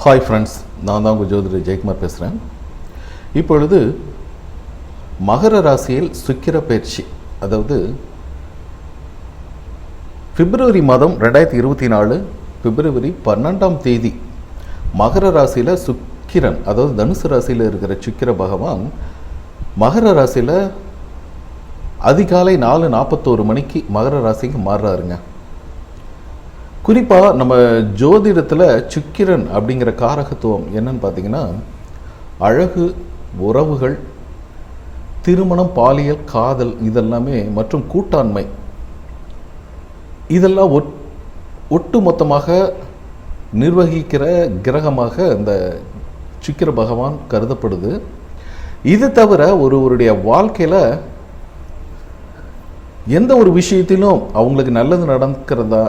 Hi friends, நான் தான் உங்கள் ஜோதிடர் ஜெயக்குமார் பேசுகிறேன். இப்பொழுது மகர ராசியில் சுக்கிர பயிற்சி, அதாவது பிப்ரவரி மாதம் 2024 பிப்ரவரி 12ஆம் தேதி மகர ராசியில் சுக்கிரன், அதாவது தனுசு ராசியில் இருக்கிற சுக்கிர பகவான் மகர ராசியில் அதிகாலை 4:41 மணிக்கு மகர ராசிக்கு மாறுறாருங்க. குறிப்பாக நம்ம ஜோதிடத்தில் சுக்கிரன் அப்படிங்கிற காரகத்துவம் என்னன்னு பார்த்தீங்கன்னா, அழகு, உறவுகள், திருமணம், பாலியல், காதல் இதெல்லாமே மற்றும் கூட்டாண்மை இதெல்லாம் ஒட்டு மொத்தமாக நிர்வகிக்கிற கிரகமாக இந்த சுக்கிர பகவான் கருதப்படுது. இது தவிர ஒருவருடைய வாழ்க்கையில் எந்த ஒரு விஷயத்திலும் அவங்களுக்கு நல்லது நடக்கிறதா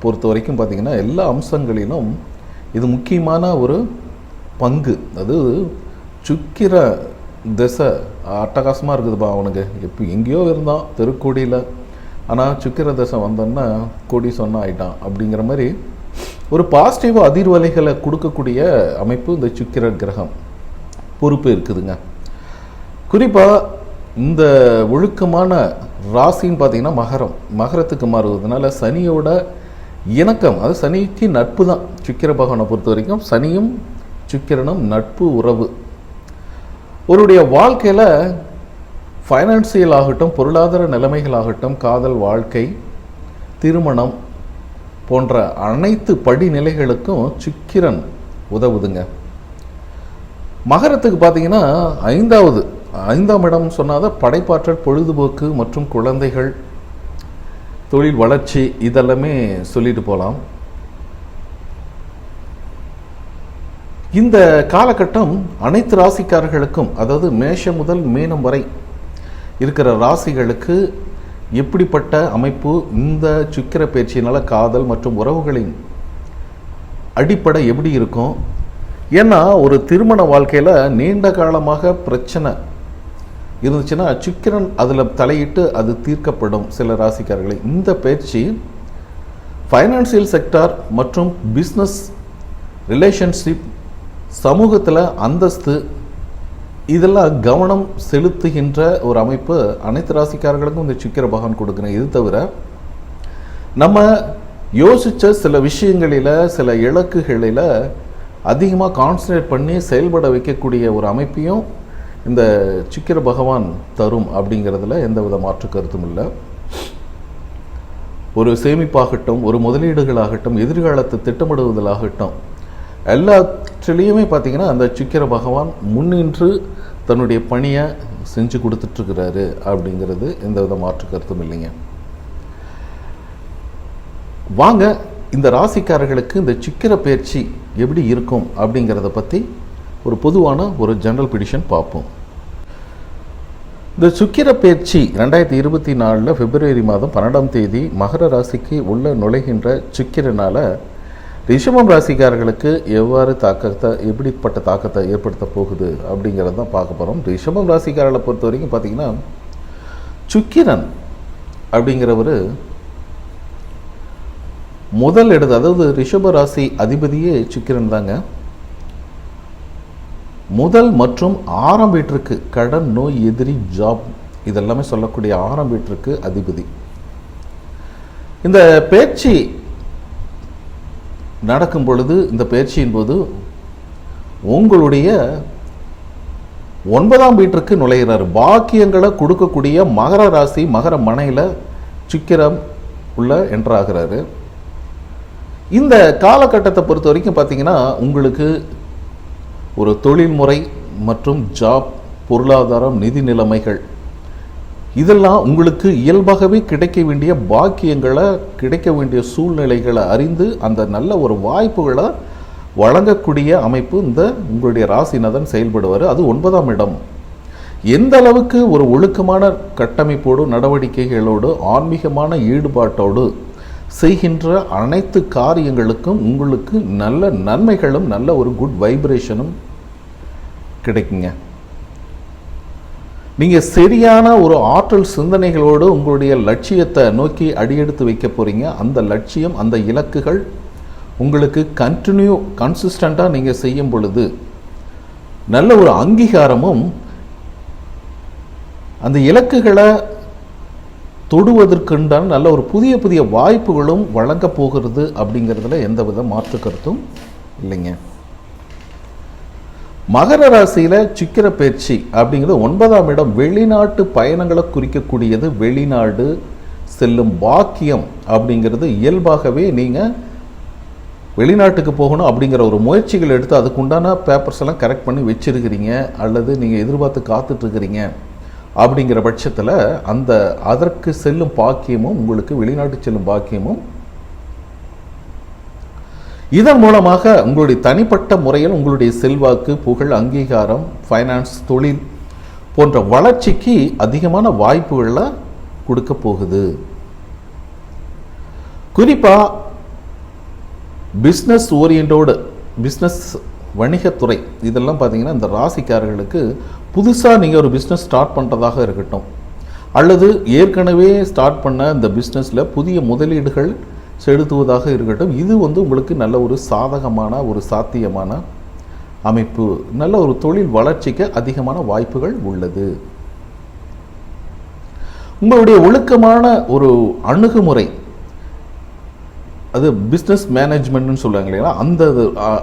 பொறுத்த வரைக்கும் பார்த்திங்கன்னா, எல்லா அம்சங்களிலும் இது முக்கியமான ஒரு பங்கு. அது சுக்கிர திசை அட்டகாசமாக இருக்குதுப்பா. அவனுக்கு எப்போ எங்கேயோ இருந்தான் தெருக்கோடியில், ஆனால் சுக்கிர திசை வந்தோன்னா கொடி சொன்ன ஆயிட்டான் அப்படிங்கிற மாதிரி ஒரு பாசிட்டிவ் அதிர்வலைகளை கொடுக்கக்கூடிய அமைப்பு இந்த சுக்கிர கிரகம் பொறுப்பு இருக்குதுங்க. குறிப்பாக இந்த ஒழுக்கமான ராசின்னு பார்த்திங்கன்னா மகரத்துக்கு மாறுவதனால சனியோட இணக்கம், அது சனிக்கு நட்பு தான். சுக்கிர பகவானை பொறுத்த வரைக்கும் சனியும் சுக்கிரனும் நட்பு உறவு. ஒருடைய வாழ்க்கையில் ஃபைனான்சியல் ஆகட்டும், பொருளாதார நிலைமைகள் ஆகட்டும், காதல் வாழ்க்கை, திருமணம் போன்ற அனைத்து படிநிலைகளுக்கும் சுக்கிரன் உதவுதுங்க. மகரத்துக்கு பார்த்தீங்கன்னா 5ஆம் இடம் சொன்னாதான் படைப்பாற்றல், பொழுதுபோக்கு மற்றும் குழந்தைகள், தொழில் வளர்ச்சி இதெல்லாமே சொல்லிட்டு போகலாம். இந்த காலகட்டம் அனைத்து ராசிக்காரர்களுக்கும், அதாவது மேஷம் முதல் மீனம் வரை இருக்கிற ராசிகளுக்கு எப்படிப்பட்ட அமைப்பு, இந்த சுக்கிர பயிற்சியினால் காதல் மற்றும் உறவுகளின் அடிப்படை எப்படி இருக்கும்? ஏன்னா ஒரு திருமண வாழ்க்கையில் நீண்ட காலமாக பிரச்சனை இருந்துச்சுன்னா சுக்கிரன் அதில் தலையிட்டு அது தீர்க்கப்படும் சில ராசிக்காரர்களை. இந்த பயிற்சி ஃபைனான்சியல் செக்டார் மற்றும் பிஸ்னஸ், ரிலேஷன்ஷிப், சமூகத்தில் அந்தஸ்து இதெல்லாம் கவனம் செலுத்துகின்ற ஒரு அமைப்பு அனைத்து ராசிக்காரர்களுக்கும் இந்த சுக்கிர பகவான் கொடுக்குறேன். இது தவிர நம்ம யோசித்த சில விஷயங்களில், சில இலக்குகளில் அதிகமாக கான்சன்ட்ரேட் பண்ணி செயல்பட வைக்கக்கூடிய ஒரு அமைப்பையும் இந்த சுக்கிர பகவான் தரும் அப்படிங்கிறதுல எந்த வித மாற்று கருத்தும் இல்லை. ஒரு சேமிப்பாகட்டும், ஒரு முதலீடுகளாகட்டும், எதிர்காலத்தை திட்டமிடுவதாகட்டும், எல்லாத்திலையுமே பார்த்திங்கன்னா அந்த சுக்கிர பகவான் முன்னின்று தன்னுடைய பணியை செஞ்சு கொடுத்துட்ருக்கிறாரு அப்படிங்கிறது எந்த வித மாற்று கருத்தும் இல்லைங்க. வாங்க இந்த ராசிக்காரர்களுக்கு இந்த சுக்கிர பயிற்சி எப்படி இருக்கும் அப்படிங்கிறத பற்றி ஒரு பொதுவான ஒரு ஜெனரல் பிடிஷன் பார்ப்போம். இந்த சுக்கிர பயிற்சி 2024 பிப்ரவரி மாதம் 12ஆம் தேதி மகர ராசிக்கு உள்ள நுழைகின்ற சுக்கிரனால ரிஷபம் ராசிக்காரர்களுக்கு எவ்வாறு எப்படிப்பட்ட தாக்கத்தை ஏற்படுத்த போகுது அப்படிங்கிறத தான் பார்க்க போகிறோம். ரிஷபம் ராசிக்காரர்களை பொறுத்த வரைக்கும் பார்த்திங்கன்னா, சுக்கிரன் அப்படிங்கிறவர் முதல் இடத்து, அதாவது ரிஷப ராசி அதிபதியே சுக்கிரன் தாங்க. முதல் மற்றும் 6ஆம் வீட்டிற்கு கடன், நோய், எதிரி, ஜாப் இதெல்லாமே சொல்லக்கூடிய 6ஆம் வீட்டிற்கு அதிபதி. இந்த பயிற்சி நடக்கும் பொழுது, இந்த பயிற்சியின் போது உங்களுடைய 9ஆம் வீட்டிற்கு நுழைகிறார். பாக்கியங்களை கொடுக்கக்கூடிய மகர ராசி, மகர மனையில் சுக்கிரம் உள்ள என்ட்ராகிறாரு. இந்த காலகட்டத்தை பொறுத்த வரைக்கும் பார்த்தீங்கன்னா, உங்களுக்கு ஒரு தொழில்முறை மற்றும் ஜாப், பொருளாதாரம், நிதி நிலைமைகள் இதெல்லாம் உங்களுக்கு இயல்பாகவே கிடைக்க வேண்டிய பாக்கியங்களை, கிடைக்க வேண்டிய சூழ்நிலைகளை அறிந்து அந்த நல்ல ஒரு வாய்ப்புகளை வழங்கக்கூடிய அமைப்பு இந்த உங்களுடைய ராசிநாதன் செயல்படுவார். அது 9ஆம் இடம். எந்த அளவுக்கு ஒரு ஒழுக்கமான கட்டமைப்போடு, நடவடிக்கைகளோடு, ஆன்மீகமான ஈடுபாட்டோடு செய்கின்ற அனைத்து காரியங்களுக்கும் உங்களுக்கு நல்ல நன்மைகளும் நல்ல ஒரு குட் வைப்ரேஷனும் கிடைக்குங்க. நீங்கள் சரியான ஒரு ஆற்றல் சிந்தனைகளோடு உங்களுடைய லட்சியத்தை நோக்கி அடியெடுத்து வைக்க போகிறீங்க. அந்த லட்சியம், அந்த இலக்குகள் உங்களுக்கு கன்சிஸ்டண்ட்டாக நீங்கள் செய்யும் பொழுது நல்ல ஒரு அங்கீகாரமும் அந்த இலக்குகளை தொடுவதற்குண்டான நல்ல ஒரு புதிய புதிய வாய்ப்புகளும் வழங்க போகிறது அப்படிங்கிறதுல எந்தவித மாற்று கருத்தும் இல்லைங்க. மகர ராசியில் சுக்கிர பயிற்சி அப்படிங்கிறது 9ஆம் இடம் வெளிநாட்டு பயணங்களை குறிக்கக்கூடியது. வெளிநாடு செல்லும் பாக்கியம் அப்படிங்கிறது இயல்பாகவே நீங்கள் வெளிநாட்டுக்கு போகணும் அப்படிங்கிற ஒரு முயற்சிகள் எடுத்து அதுக்குண்டான பேப்பர்ஸ் எல்லாம் கரெக்ட் பண்ணி வச்சிருக்கிறீங்க, அல்லது நீங்கள் எதிர்பார்த்து காத்துட்ருக்கிறீங்க. அப்படிங்கிற பட்சத்தில் அதற்கு செல்லும் பாக்கியமும் உங்களுக்கு வெளிநாட்டு செல்லும் பாக்கியமும் இதன் மூலமாக உங்களுடைய தனிப்பட்ட முறையில் உங்களுடைய செல்வாக்கு, புகழ், அங்கீகாரம், ஃபைனான்ஸ், தொழில் போன்ற வளர்ச்சிக்கு அதிகமான வாய்ப்புகளை கொடுக்க போகுது. குறிப்பாக பிஸ்னஸ் ஓரியண்டோடு பிஸ்னஸ் வணிகத்துறை இதெல்லாம் பார்த்தீங்கன்னா இந்த ராசிக்காரர்களுக்கு புதுசாக நீங்கள் ஒரு பிஸ்னஸ் ஸ்டார்ட் பண்ணுறதாக இருக்கட்டும், அல்லது ஏற்கனவே ஸ்டார்ட் பண்ண இந்த பிஸ்னஸில் புதிய முதலீடுகள் செலுத்துவதாக இருக்கட்டும், இது உங்களுக்கு நல்ல ஒரு சாதகமான ஒரு சாத்தியமான அமைப்பு, நல்ல ஒரு தொழில் வளர்ச்சிக்கு அதிகமான வாய்ப்புகள் உள்ளது. உங்களுடைய ஒழுக்கமான ஒரு அணுகுமுறை, அது பிஸ்னஸ் மேனேஜ்மெண்ட்னு சொல்லுவாங்க இல்லைங்களா, அந்த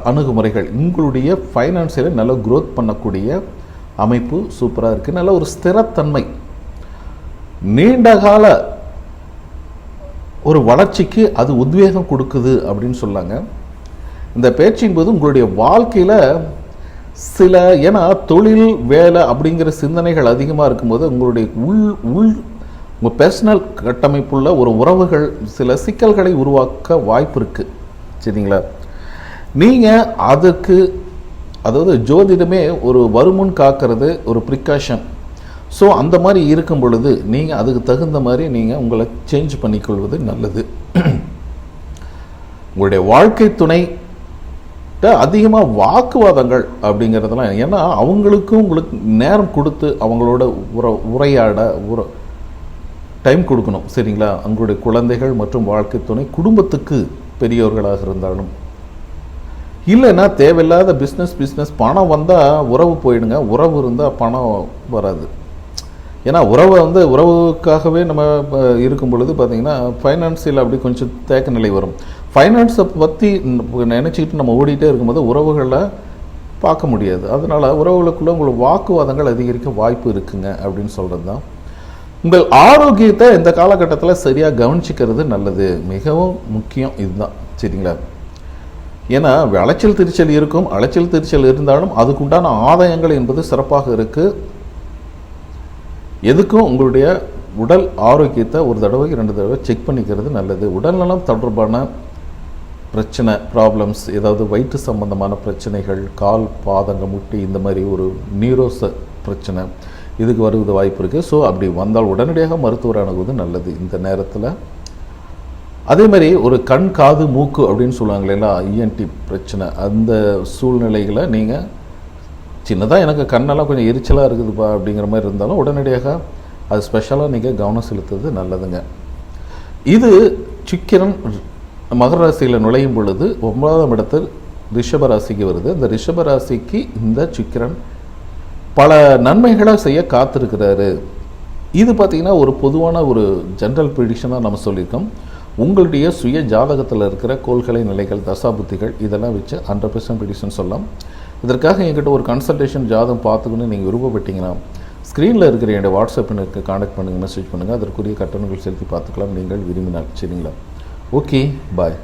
அணுகுமுறைகள் உங்களுடைய ஃபைனான்சியலை நல்ல க்ரோத் பண்ணக்கூடிய அமைப்பு சூப்பராக இருக்குது. நல்ல ஒரு ஸ்திரத்தன்மை, நீண்டகால ஒரு வளர்ச்சிக்கு அது உத்வேகம் கொடுக்குது அப்படின்னு சொல்லாங்க. இந்த பயிற்சியின் போது உங்களுடைய வாழ்க்கையில் ஏன்னா தொழில் வேலை அப்படிங்கிற சிந்தனைகள் அதிகமாக இருக்கும்போது உங்களுடைய உங்கள் பர்சனல் கட்டமைப்புள்ள ஒரு உறவுகள் சில சிக்கல்களை உருவாக்க வாய்ப்பு இருக்குது. சரிங்களா? நீங்கள் அதுக்கு அதாவது ஜோதிடமே ஒரு வருமுன் காக்கிறது ஒரு ப்ரிகாஷன். ஸோ அந்த மாதிரி இருக்கும் பொழுது நீங்கள் அதுக்கு தகுந்த மாதிரி நீங்கள் உங்களை சேஞ்ச் பண்ணிக்கொள்வது நல்லது. உங்களுடைய வாழ்க்கை துணை அதிகமாக வாக்குவாதங்கள் அப்படிங்கிறதெல்லாம், ஏன்னா அவங்களுக்கும் உங்களுக்கு நேரம் கொடுத்து அவங்களோட உரையாட டைம் கொடுக்கணும். சரிங்களா? உங்களுடைய குழந்தைகள் மற்றும் வாழ்க்கை துணை, குடும்பத்துக்கு பெரியவர்களாக இருந்தாலும், இல்லைன்னா தேவையில்லாத பிஸ்னஸ் பணம் வந்தால் உறவு போயிடுங்க, உறவு இருந்தால் பணம் வராது. ஏன்னா உறவுக்காகவே நம்ம இருக்கும் பொழுது பார்த்திங்கன்னா ஃபைனான்சியல் அப்படி கொஞ்சம் தேக்க நிலை வரும். ஃபைனான்ஸை பற்றி நினச்சிக்கிட்டு நம்ம ஓடிட்டே இருக்கும்போது உறவுகளை பார்க்க முடியாது. அதனால் உறவுகளுக்குள்ளே உங்களுக்கு வாக்குவாதங்கள் அதிகரிக்க வாய்ப்பு இருக்குங்க அப்படின்னு சொல்கிறது தான். உங்கள் ஆரோக்கியத்தை இந்த காலகட்டத்தில் சரியாக கவனிச்சிக்கிறது நல்லது, மிகவும் முக்கியம். இதுதான். சரிங்களா? ஏன்னா அலைச்சல் திருச்சல் இருக்கும், அலைச்சல் திருச்சல் இருந்தாலும் அதுக்குண்டான ஆதாயங்கள் என்பது சிறப்பாக இருக்குது. எதுக்கும் உங்களுடைய உடல் ஆரோக்கியத்தை ஒரு தடவை 2 தடவை செக் பண்ணிக்கிறது நல்லது. உடல்நலம் தொடர்பான பிரச்சனை, ப்ராப்ளம்ஸ், ஏதாவது வயிற்று சம்பந்தமான பிரச்சனைகள், கால் பாதங்க முட்டி இந்த மாதிரி ஒரு நியூரோச பிரச்சனை இதுக்கு வருவது வாய்ப்பு இருக்குது. ஸோ அப்படி வந்தால் உடனடியாக மருத்துவர் அணுகுவது நல்லது இந்த நேரத்தில். அதே மாதிரி ஒரு கண், காது, மூக்கு அப்படின்னு சொல்லுவாங்க இல்லைங்களா, இஎன்டி பிரச்சனை, அந்த சூழ்நிலைகளை நீங்கள் சின்னதாக எனக்கு கண்ணெல்லாம் கொஞ்சம் எரிச்சலாக இருக்குதுப்பா அப்படிங்கிற மாதிரி இருந்தாலும் உடனடியாக அது ஸ்பெஷலாக நீங்கள் கவனம் செலுத்துறது நல்லதுங்க. இது சுக்கிரன் மகர ராசியில் நுழையும் பொழுது 9ஆம் இடத்தில் ரிஷபராசிக்கு வருது. இந்த ரிஷபராசிக்கு இந்த சுக்கிரன் பல நன்மைகளை செய்ய காத்திருக்கிறாரு. இது பார்த்திங்கன்னா ஒரு பொதுவான ஒரு ஜென்ரல் ப்ரிடிக்ஷனாக நம்ம சொல்லியிருக்கோம். உங்களுடைய சுய ஜாதகத்தில் இருக்கிற கோள்களை, நிலைகள், தசாபுத்திகள் இதெல்லாம் வச்சு 100% ப்ரிடிக்ஷன் சொல்லலாம். இதற்காக என்கிட்ட ஒரு கன்சல்டேஷன் ஜாதகம் பார்த்துக்கணுன்னு நீங்கள் விருப்பப்பட்டீங்கன்னா ஸ்க்ரீனில் இருக்கிற என்னுடைய வாட்ஸ்அப் எனக்கு கான்டாக்ட் பண்ணுங்கள், மெசேஜ் பண்ணுங்கள். அதற்குரிய கட்டணங்கள் செலுத்தி பார்த்துக்கலாம் நீங்கள் விரும்பினால். சரிங்களா? ஓகே, பாய்.